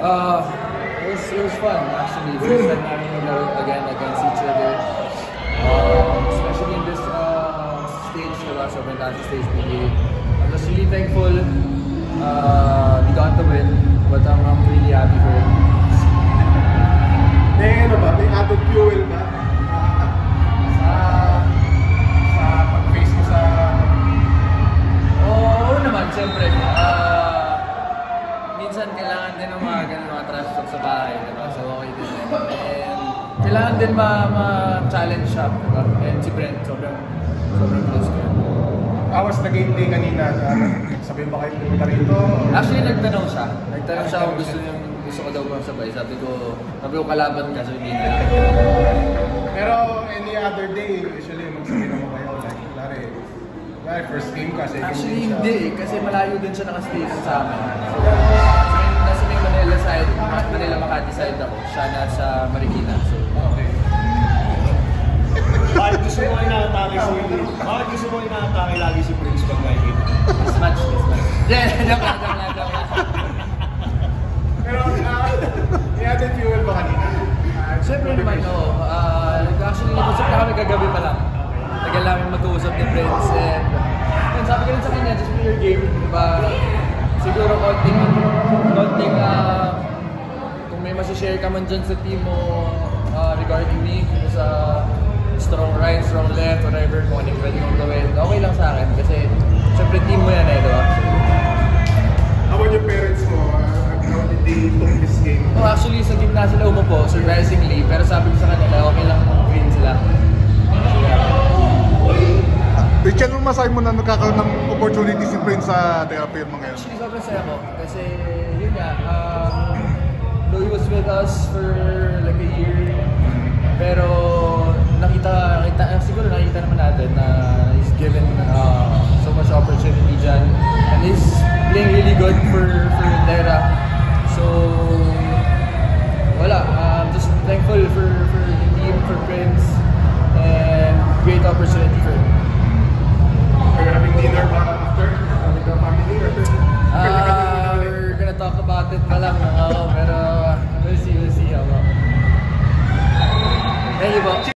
It was fun actually. First time namin maglaro again against each other. Especially in this stage, diba? Sobrang taas stage PBA. I'm just really thankful we got the win, but I'm really happy for it. Ano ba? May added fuel ba? Sa pag-face mo sa... Oo naman, siyempre. Minsan kailangan din ng mga ganun, mga trash talk sa bahay, diba? So okay din. And kailangan din ma-challenge siya, diba? And si Brent, sobrang close ko. Awas na game day kanina. Sabihin ba kayo pumunta rito? Actually, nagtanong siya. Nagtanong siya kung gusto ko daw sabay. Sabi ko kalaban ka, so hindi na. Pero any other day, usually magsabi naman kayo, like, first game ka, second Actually, game siya. hindi. Kasi malayo din siya nakastay sa amin. Nasa may Manila side, Manila Makati side ako. Siya nasa Marikina. So, okay. Bakit gusto mo inaatake lagi si Prince pag nakikita? mismatch. Joke lang. Pero, may added fuel ba kanina? Siyempre naman, oo. Actually, nag-usap na kami kagabi pa lang. Tagal namin mag-uusap ni Prince. And sabi ko rin sa kanya, just play your game. Diba? Siguro konting kung may masashare ka man dyan sa team mo regarding me, sa strong right, strong left, whatever, kung ano yung pwede kong gawin, okay lang sa akin. Kasi siyempre team mo yan diba? How about your parents mo? How did they took this game? Oh, actually, sa gitna sila umupo, surprisingly. Pero sabi ko sa kanila, okay lang win sila. Richard, ano masabi mo na nagkakaroon ng opportunity si Prince sa therapy mo ngayon? Actually, sobrang saya ko. Kasi, yun nga, though he was with us for like a year, pero siguro nakita naman natin na he's given so much opportunity dyan. And he's playing really good for Lera.